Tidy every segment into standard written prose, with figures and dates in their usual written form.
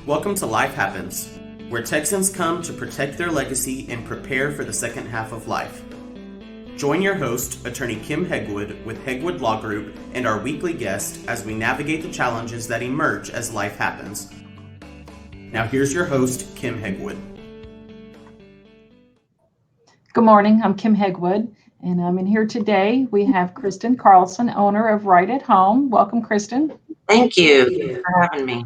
Welcome to Life Happens, where Texans come to protect their legacy and prepare for the second half of life. Join your host, attorney Kim Hegwood with Hegwood Law Group, and our weekly guest as we navigate the challenges that emerge as life happens. Now here's your host, Kim Hegwood. Good morning, I'm Kim Hegwood, and I'm in here today. We have Kristen Carlson, owner of Right at Home. Welcome, Kristen. Thank you for having me.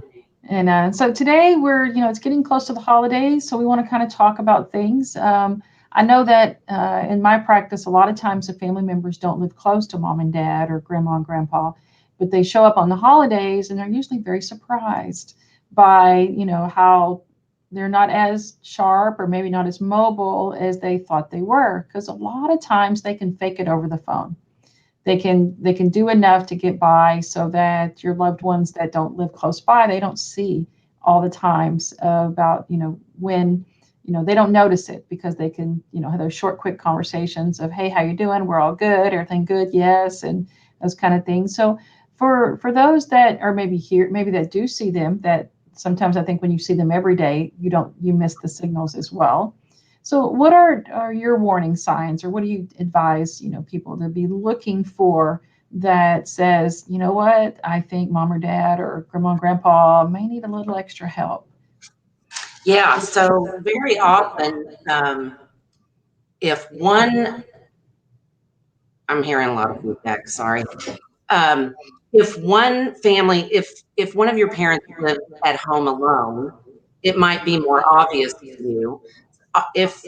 And so today it's getting close to the holidays, so we want to kind of talk about things. I know that in my practice, a lot of times the family members don't live close to mom and dad or grandma and grandpa, but they show up on the holidays and they're usually very surprised by, how they're not as sharp or maybe not as mobile as they thought they were, because a lot of times they can fake it over the phone. They can do enough to get by so that your loved ones that don't live close by, they don't see all the times about, when, they don't notice it, because they can, have those short, quick conversations of, hey, how you doing? We're all good. Everything good? Yes. And those kind of things. So for those that are maybe that do see them, that sometimes I think when you see them every day, you miss the signals as well. So what are your warning signs, or what do you advise, people to be looking for that says, you know what, I think mom or dad or grandma and grandpa may need a little extra help? Yeah, so very often, I'm hearing a lot of feedback, sorry. If one of your parents live at home alone, it might be more obvious to you. If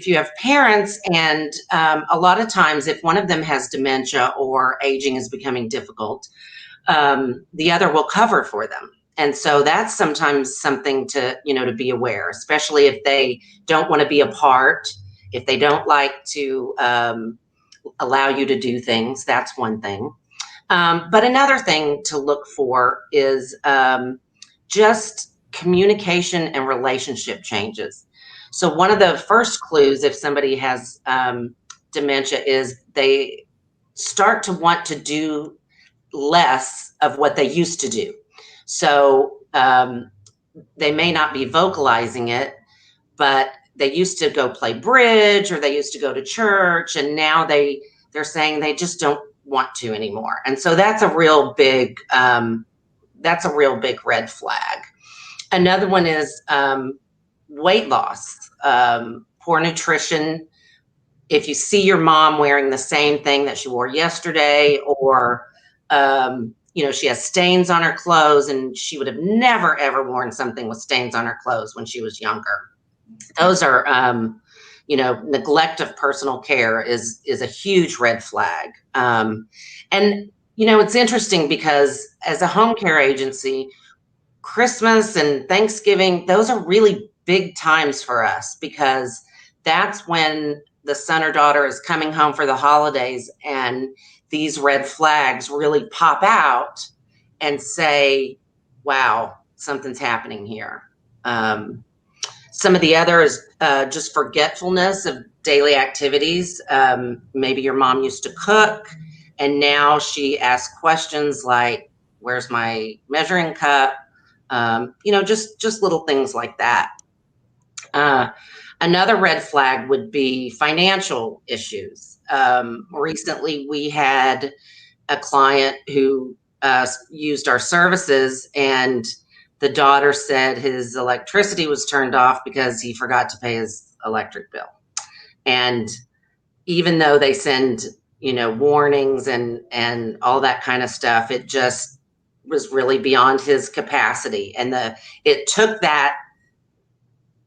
you have parents, and a lot of times if one of them has dementia or aging is becoming difficult, the other will cover for them. And so that's sometimes something to be aware, especially if they don't want to be apart, if they don't like to allow you to do things. That's one thing. But another thing to look for is just communication and relationship changes. So one of the first clues, if somebody has dementia, is they start to want to do less of what they used to do. So they may not be vocalizing it, but they used to go play bridge, or they used to go to church, and now they're saying they just don't want to anymore. And so that's a real big red flag. Another one is weight loss, poor nutrition. If you see your mom wearing the same thing that she wore yesterday, or she has stains on her clothes, and she would have never ever worn something with stains on her clothes when she was younger. Those are neglect of personal care is a huge red flag. And it's interesting, because as a home care agency, Christmas and Thanksgiving, those are really big times for us, because that's when the son or daughter is coming home for the holidays, and these red flags really pop out and say, wow, something's happening here. Some of the other is just forgetfulness of daily activities. Maybe your mom used to cook, and now she asks questions like, where's my measuring cup? Just little things like that. Another red flag would be financial issues. Recently, we had a client who used our services, and the daughter said his electricity was turned off because he forgot to pay his electric bill. And even though they send, warnings and all that kind of stuff, it just was really beyond his capacity. And it took that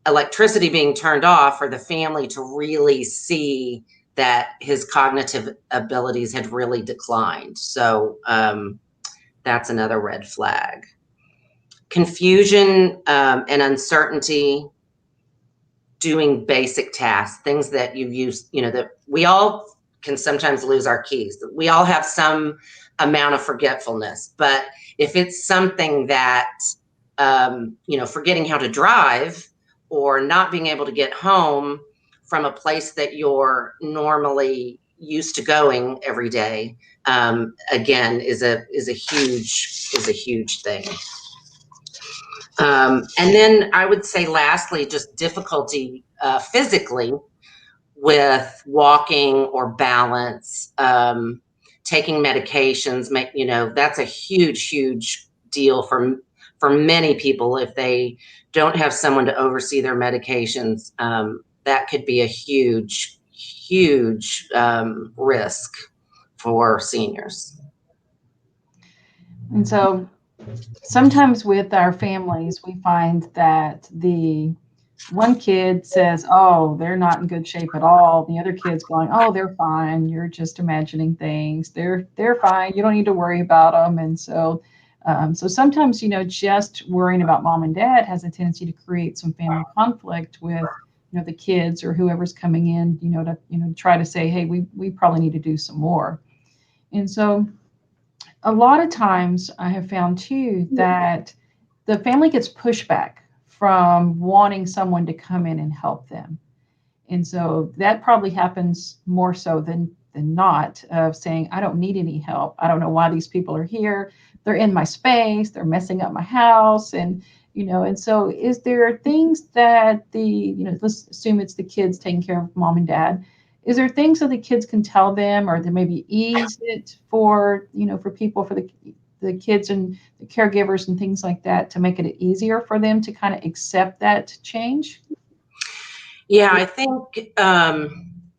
electricity being turned off for the family to really see that his cognitive abilities had really declined. So that's another red flag. Confusion and uncertainty doing basic tasks, things that you use, that we all can sometimes lose our keys. We all have some amount of forgetfulness, but if it's something that, forgetting how to drive, or not being able to get home from a place that you're normally used to going every day, again, is a huge thing. And then I would say lastly, just difficulty physically with walking or balance, taking medications. That's a huge deal for many people. If they don't have someone to oversee their medications, that could be a huge risk for seniors. And so sometimes with our families, we find that the one kid says, oh, they're not in good shape at all. The other kid's going, oh, they're fine. You're just imagining things. They're fine. You don't need to worry about them. And so sometimes, just worrying about mom and dad has a tendency to create some family conflict with, the kids or whoever's coming in, to try to say, hey, we probably need to do some more. And so a lot of times I have found too that the family gets pushback from wanting someone to come in and help them. And so that probably happens more so than not, of saying, I don't need any help. I don't know why these people are here. They're in my space. They're messing up my house. And so is there things that let's assume it's the kids taking care of mom and dad. Is there things that the kids can tell them, or that maybe ease it for people, for the kids and the caregivers and things like that, to make it easier for them to kind of accept that change? Yeah, I think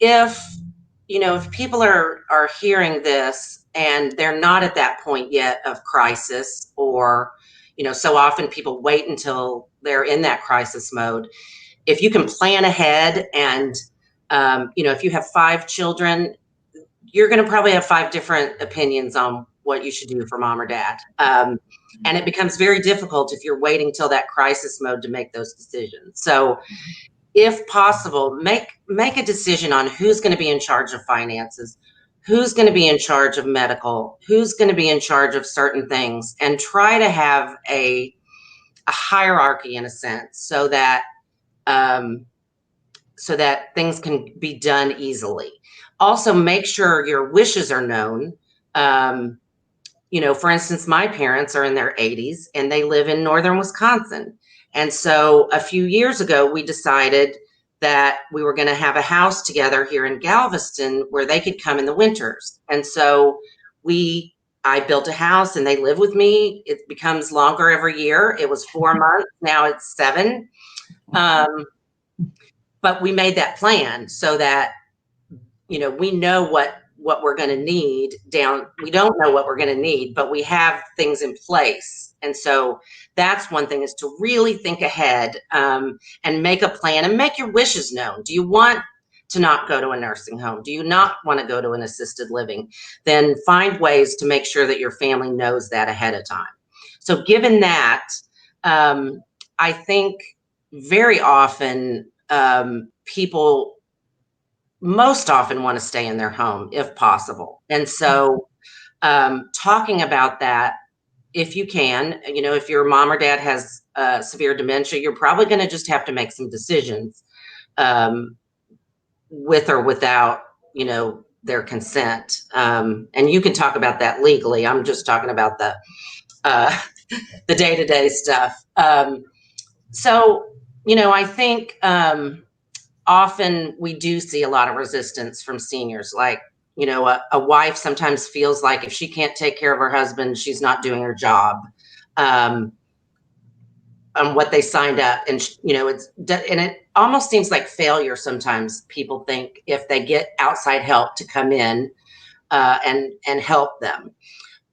if people are hearing this and they're not at that point yet of crisis, or so often people wait until they're in that crisis mode. If you can plan ahead, and if you have 5 children, you're going to probably have 5 different opinions on what you should do for mom or dad. And it becomes very difficult if you're waiting till that crisis mode to make those decisions. So if possible, make a decision on who's going to be in charge of finances, who's going to be in charge of medical, who's going to be in charge of certain things, and try to have a hierarchy in a sense, so that things can be done easily. Also, make sure your wishes are known. For instance, my parents are in their 80s and they live in northern Wisconsin. And so a few years ago, we decided that we were going to have a house together here in Galveston where they could come in the winters. And so I built a house and they live with me. It becomes longer every year. It was 4 months. Now it's 7. But we made that plan so that, we know what we're going to need down. We don't know what we're going to need, but we have things in place. And so that's one thing, is to really think ahead, and make a plan and make your wishes known. Do you want to not go to a nursing home? Do you not want to go to an assisted living? Then find ways to make sure that your family knows that ahead of time. So given that, I think very often, people most often want to stay in their home if possible. And so talking about that, if you can, if your mom or dad has severe dementia, you're probably going to just have to make some decisions, with or without, their consent. And you can talk about that legally. I'm just talking about the day-to-day stuff. So, I think often we do see a lot of resistance from seniors. Like, a wife sometimes feels like if she can't take care of her husband, she's not doing her job, on what they signed up. And, it almost seems like failure sometimes. People think if they get outside help to come in and help them.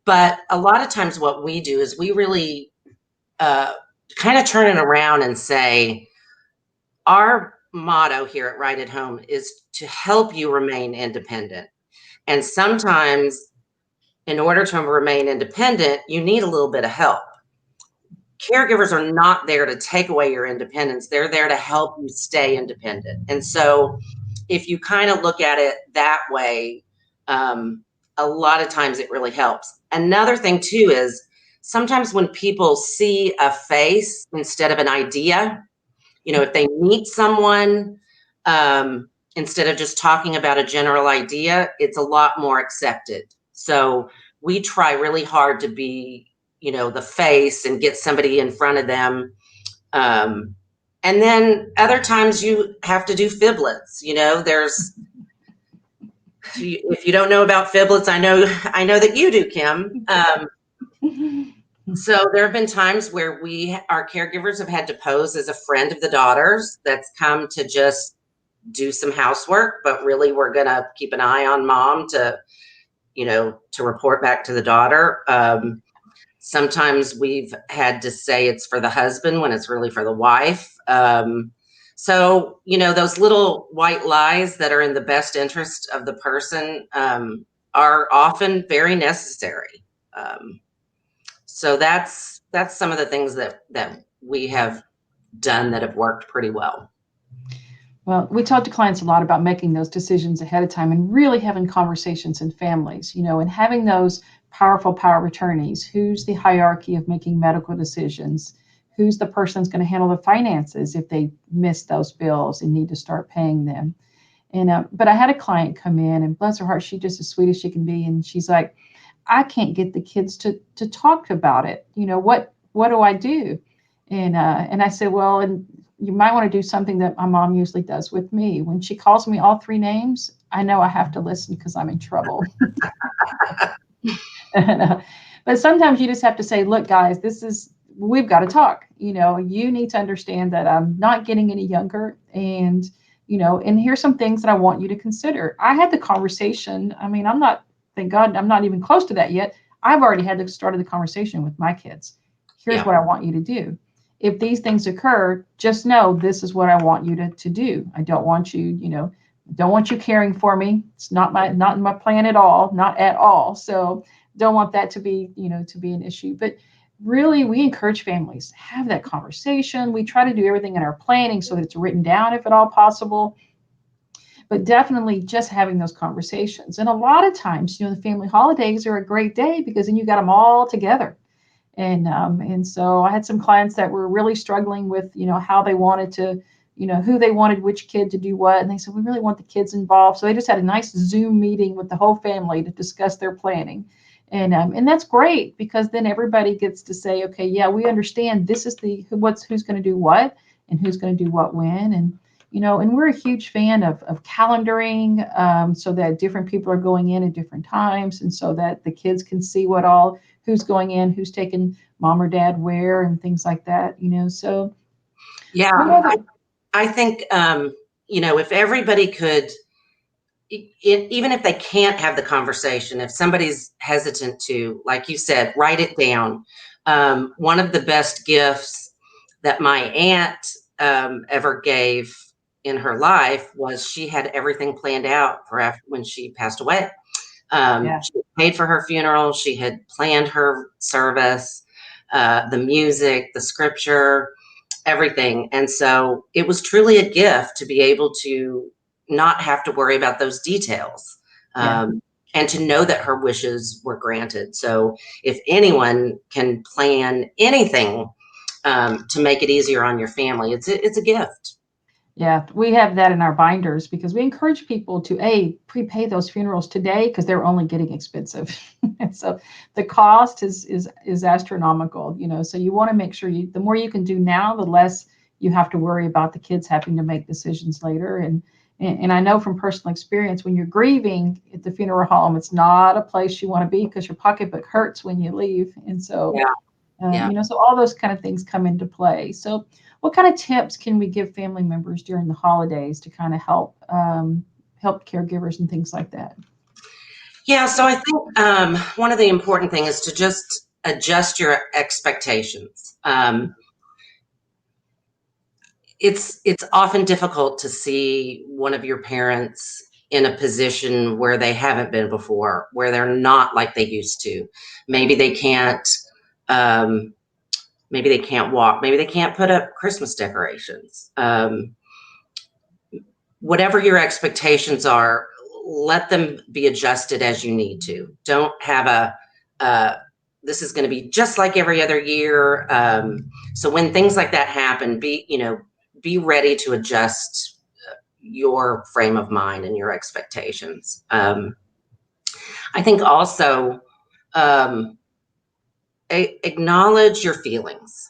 But a lot of times what we do is we really kind of turn it around and say, our motto here at Right at Home is to help you remain independent. And sometimes in order to remain independent, you need a little bit of help. Caregivers are not there to take away your independence. They're there to help you stay independent. And so if you kind of look at it that way, a lot of times it really helps. Another thing too is sometimes when people see a face instead of an idea, if they meet someone, instead of just talking about a general idea, it's a lot more accepted. So we try really hard to be, the face and get somebody in front of them And then other times you have to do fiblets. If you don't know about fiblets, I know that you do, Kim. So there have been times where our caregivers have had to pose as a friend of the daughter's that's come to just do some housework, but really we're going to keep an eye on mom to report back to the daughter. Sometimes we've had to say it's for the husband when it's really for the wife. So, those little white lies that are in the best interest of the person are often very necessary. So that's some of the things that we have done that have worked pretty well. Well, we talk to clients a lot about making those decisions ahead of time and really having conversations in families, and having those powerful power of attorneys. Who's the hierarchy of making medical decisions? Who's the person that's going to handle the finances if they miss those bills and need to start paying them? And but I had a client come in, and bless her heart, she's just as sweet as she can be. And she's like, I can't get the kids to talk about it. What do I do? And I said, well, and you might want to do something that my mom usually does with me. When she calls me all three names, I know I have to listen because I'm in trouble. But sometimes you just have to say, look, guys, we've got to talk. You need to understand that I'm not getting any younger. And here's some things that I want you to consider. I had the conversation. I mean, thank God, I'm not even close to that yet. I've already had to start the conversation with my kids. Here's what I want you to do. If these things occur, just know this is what I want you to do. I don't want you, don't want you caring for me. It's not in my plan at all, not at all. So don't want that to be, to be an issue. But really, we encourage families, have that conversation. We try to do everything in our planning so that it's written down if at all possible. But definitely just having those conversations. And a lot of times, the family holidays are a great day because then you got them all together. And so I had some clients that were really struggling with, how they wanted to, who they wanted which kid to do what. And they said, we really want the kids involved. So they just had a nice Zoom meeting with the whole family to discuss their planning. And that's great because then everybody gets to say, okay, yeah, we understand this is who's going to do what and who's going to do what when. And, and we're a huge fan of calendaring so that different people are going in at different times. And so that the kids can see who's going in, who's taking mom or dad where and things like that, so. Yeah, I think, if everybody could, even if they can't have the conversation, if somebody's hesitant to, like you said, write it down. One of the best gifts that my aunt ever gave in her life was she had everything planned out for when she passed away. She paid for her funeral. She had planned her service, the music, the scripture, everything. And so it was truly a gift to be able to not have to worry about those details and to know that her wishes were granted. So if anyone can plan anything to make it easier on your family, it's a gift. Yeah, we have that in our binders because we encourage people to prepay those funerals today because they're only getting expensive. And so the cost is astronomical, so you want to make sure the more you can do now, the less you have to worry about the kids having to make decisions later. And I know from personal experience, when you're grieving at the funeral home, it's not a place you want to be because your pocketbook hurts when you leave. And so, so all those kind of things come into play. So what kind of tips can we give family members during the holidays to kind of help caregivers and things like that? Yeah, so I think one of the important things is to just adjust your expectations. It's often difficult to see one of your parents in a position where they haven't been before, where they're not like they used to. Maybe they can't. Maybe they can't walk. Maybe they can't put up Christmas decorations. Whatever your expectations are, let them be adjusted as you need to. Don't have this is going to be just like every other year. So when things like that happen, be ready to adjust your frame of mind and your expectations. I think also acknowledge your feelings.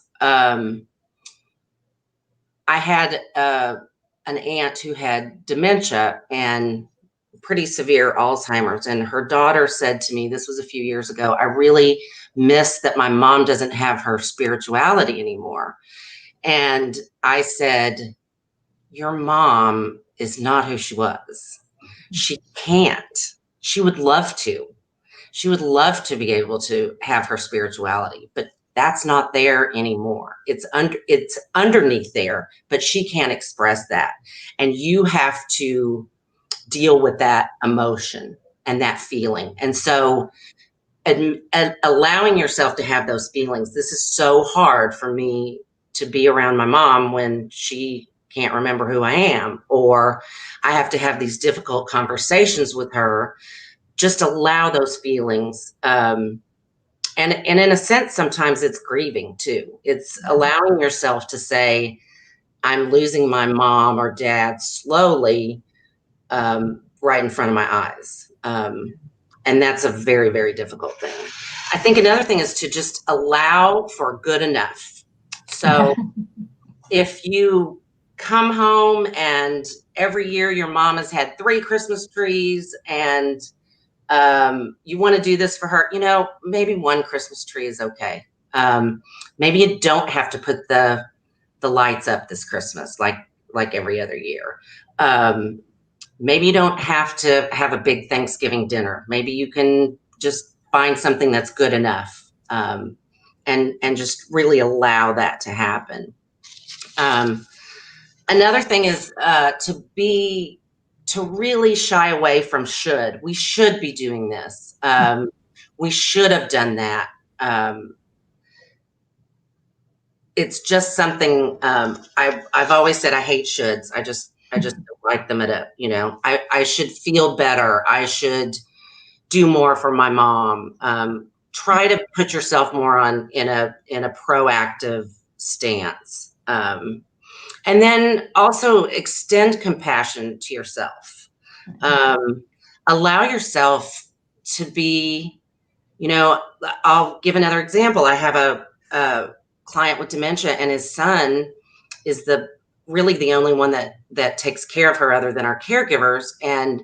I had an aunt who had dementia and pretty severe Alzheimer's. And her daughter said to me, this was a few years ago, I really miss that my mom doesn't have her spirituality anymore. And I said, your mom is not who she was. She can't. She would love to. She would love to be able to have her spirituality, but that's not there anymore. It's underneath there, but she can't express that. And you have to deal with that emotion and that feeling. And so allowing yourself to have those feelings, this is so hard for me to be around my mom when she can't remember who I am, or I have to have these difficult conversations with her. Just allow those feelings. And in a sense, sometimes it's grieving too. It's allowing yourself to say, I'm losing my mom or dad slowly, right in front of my eyes. And that's a very, very difficult thing. I think another thing is to just allow for good enough. So if you come home and every year your mom has had 3 Christmas trees and you want to do this for her, maybe 1 Christmas tree is okay. Maybe you don't have to put the lights up this Christmas like every other year. Maybe you don't have to have a big Thanksgiving dinner. Maybe you can just find something that's good enough, and just really allow that to happen. Another thing is to really shy away from should. We should be doing this. We should have done that. It's just something I've always said I hate shoulds. I just don't like them I should feel better. I should do more for my mom. Try to put yourself more in a proactive stance. And then also extend compassion to yourself. Allow yourself to be, I'll give another example. I have a client with dementia, and his son is really the only one that takes care of her other than our caregivers. And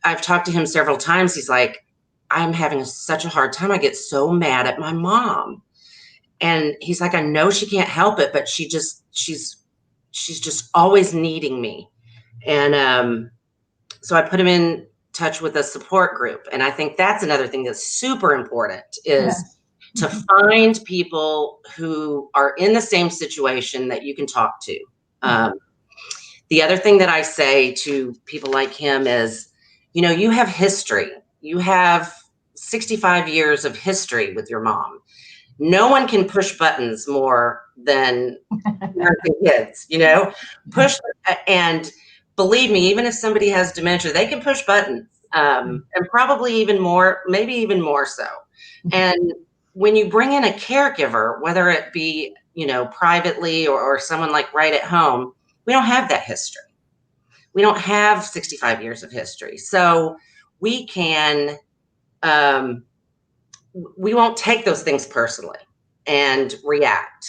I've talked to him several times. He's like, I'm having such a hard time. I get so mad at my mom. And he's like, I know she can't help it, but she's just always needing me. And so I put him in touch with a support group. And I think that's another thing that's super important is to find people who are in the same situation that you can talk to. The other thing that I say to people like him is, you have history. You have 65 years of history with your mom. No one can push buttons more than kids, push. And believe me, even if somebody has dementia, they can push buttons, and probably even more, maybe even more so. And when you bring in a caregiver, whether it be, privately or someone like right at home, we don't have that history. We don't have 65 years of history. So we can, we won't take those things personally and react.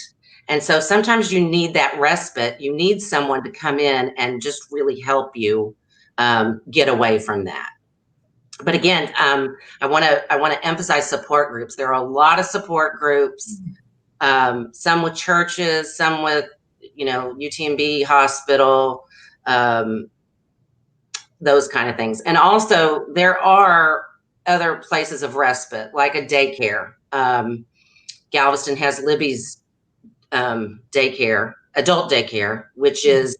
And so sometimes you need that respite. You need someone to come in and just really help you get away from that. But again, I want to emphasize support groups. There are a lot of support groups, some with churches, some with, UTMB hospital, those kind of things. And also there are other places of respite, like a daycare. Galveston has Libby's daycare, adult daycare, which is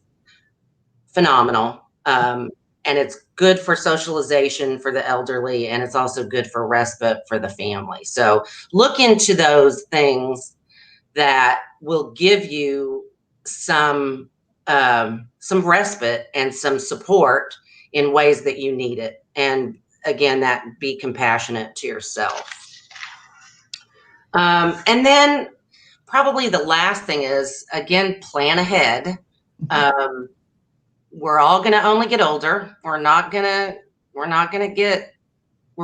phenomenal. And it's good for socialization for the elderly, and it's also good for respite for the family. So look into those things that will give you some respite and some support in ways that you need it. And again, that be compassionate to yourself. And then probably the last thing is, again, plan ahead. We're all going to only get older. We're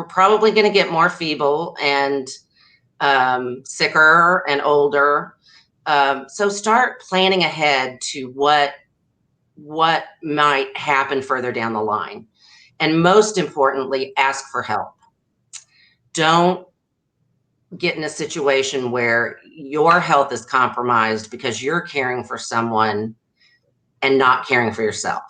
probably going to get more feeble and sicker and older. So start planning ahead to what might happen further down the line. And most importantly, ask for help. Don't get in a situation where your health is compromised because you're caring for someone and not caring for yourself.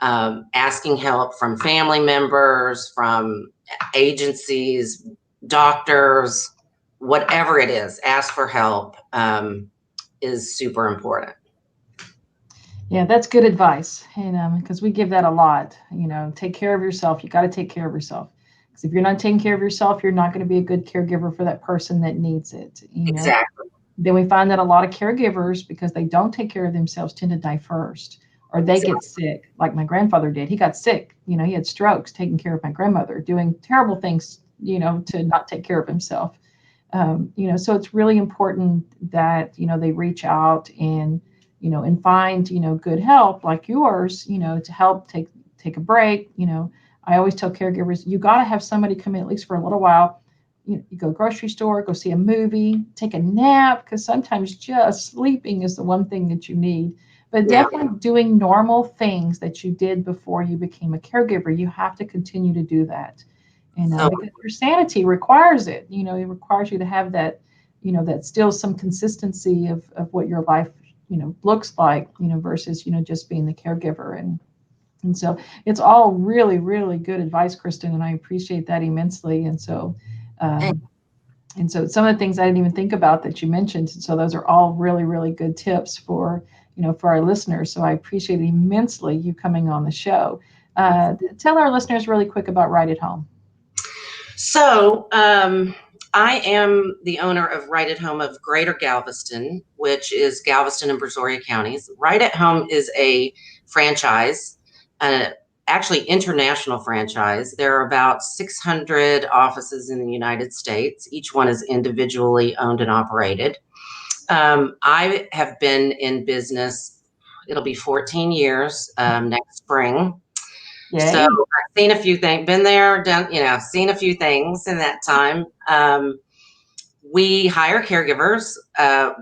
Asking help from family members, from agencies, doctors, whatever it is, ask for help is super important. Yeah, that's good advice. And because we give that a lot, take care of yourself. You got to take care of yourself. Because if you're not taking care of yourself, you're not going to be a good caregiver for that person that needs it. Exactly. Then we find that a lot of caregivers, because they don't take care of themselves, tend to die first, or they get sick, like my grandfather did. He got sick. He had strokes taking care of my grandmother, doing terrible things, to not take care of himself. So it's really important that, they reach out and, and find, good help like yours, to help take a break. I always tell caregivers, you got to have somebody come in at least for a little while. You go grocery store, go see a movie, take a nap, because sometimes just sleeping is the one thing that you need. But definitely doing normal things that you did before you became a caregiver, you have to continue to do that. And because your sanity requires it, it requires you to have that, that still some consistency of what your life, looks like, versus, just being the caregiver. And so it's all really, really good advice, Kristen, and I appreciate that immensely. And so some of the things I didn't even think about that you mentioned. So those are all really, really good tips for our listeners. So I appreciate immensely you coming on the show. Tell our listeners really quick about Right at Home. So I am the owner of Right at Home of Greater Galveston, which is Galveston and Brazoria counties. Right at Home is a franchise, actually international franchise. There are about 600 offices in the United States. Each one is individually owned and operated. I have been in business, it'll be 14 years next spring. Yay. So I've seen a few things, been there, done, seen a few things in that time. We hire caregivers.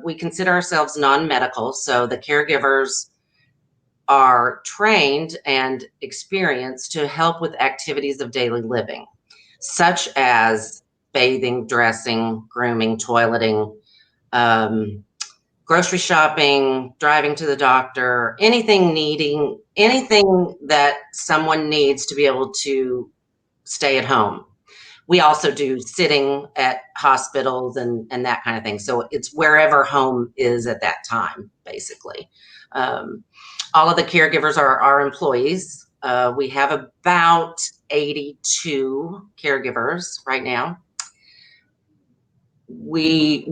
We consider ourselves non-medical. So the caregivers are trained and experienced to help with activities of daily living, such as bathing, dressing, grooming, toileting, grocery shopping, driving to the doctor, anything that someone needs to be able to stay at home. We also do sitting at hospitals and that kind of thing. So it's wherever home is at that time, basically. All of the caregivers are our employees. We have about 82 caregivers right now. A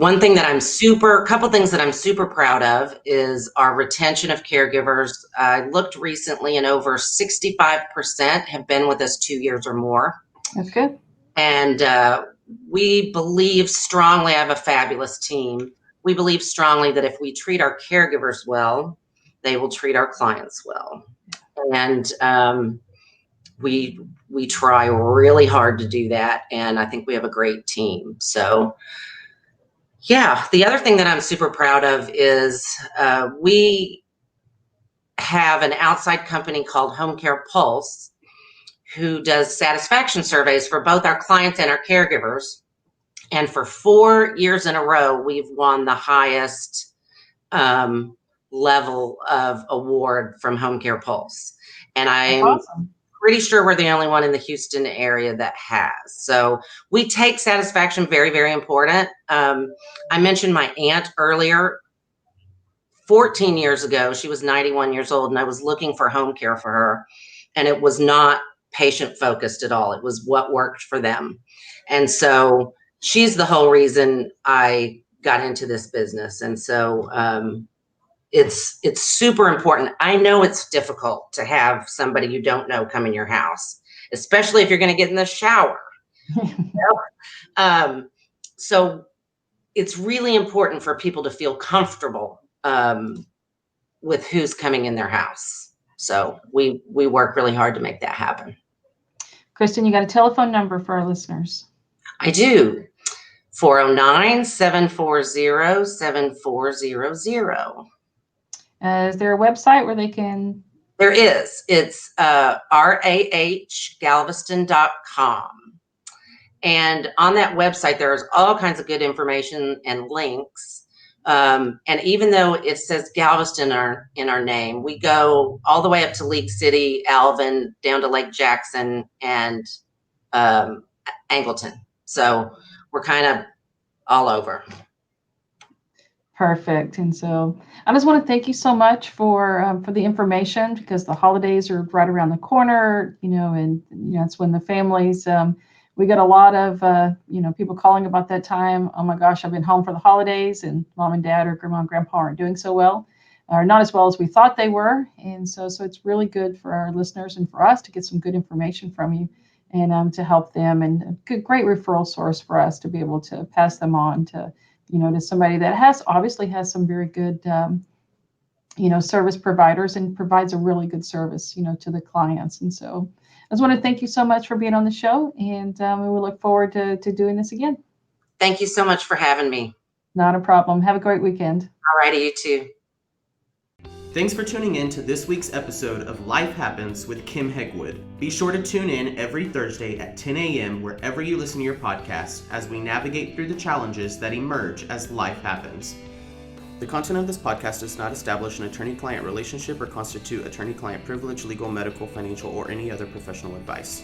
couple things that I'm super proud of is our retention of caregivers. I looked recently and over 65% have been with us 2 years or more. That's good. And we believe strongly, I have a fabulous team. We believe strongly that if we treat our caregivers well, they will treat our clients well. And we try really hard to do that. And I think we have a great team. So yeah, the other thing that I'm super proud of is we have an outside company called Home Care Pulse, who does satisfaction surveys for both our clients and our caregivers. And for 4 years in a row, we've won the highest level of award from Home Care Pulse. And I'm pretty sure we're the only one in the Houston area that has. So we take satisfaction very, very important. I mentioned my aunt earlier. 14 years ago, she was 91 years old, and I was looking for home care for her. And it was not patient focused at all. It was what worked for them. And so she's the whole reason I got into this business. And so it's super important. I know it's difficult to have somebody you don't know come in your house, especially if you're going to get in the shower. So it's really important for people to feel comfortable with who's coming in their house. So we work really hard to make that happen. Kristen, you got a telephone number for our listeners? I do. 409-740-7400. Is there a website where they can? There is. It's rahgalveston.com. And on that website, there's all kinds of good information and links. And even though it says Galveston in our name, we go all the way up to League City, Alvin, down to Lake Jackson, and Angleton. So we're kind of all over. Perfect. And so I just want to thank you so much for the information, because the holidays are right around the corner, and it's when the families, we get a lot of, people calling about that time. Oh my gosh, I've been home for the holidays and mom and dad or grandma and grandpa aren't doing so well, or not as well as we thought they were. And so it's really good for our listeners and for us to get some good information from you and to help them, and a great referral source for us to be able to pass them on to somebody that obviously has some very good, service providers and provides a really good service, to the clients. And so I just want to thank you so much for being on the show, and we will look forward to doing this again. Thank you so much for having me. Not a problem. Have a great weekend. All righty, you too. Thanks for tuning in to this week's episode of Life Happens with Kim Hegwood. Be sure to tune in every Thursday at 10 a.m. wherever you listen to your podcast as we navigate through the challenges that emerge as life happens. The content of this podcast does not establish an attorney-client relationship or constitute attorney-client privilege, legal, medical, financial, or any other professional advice.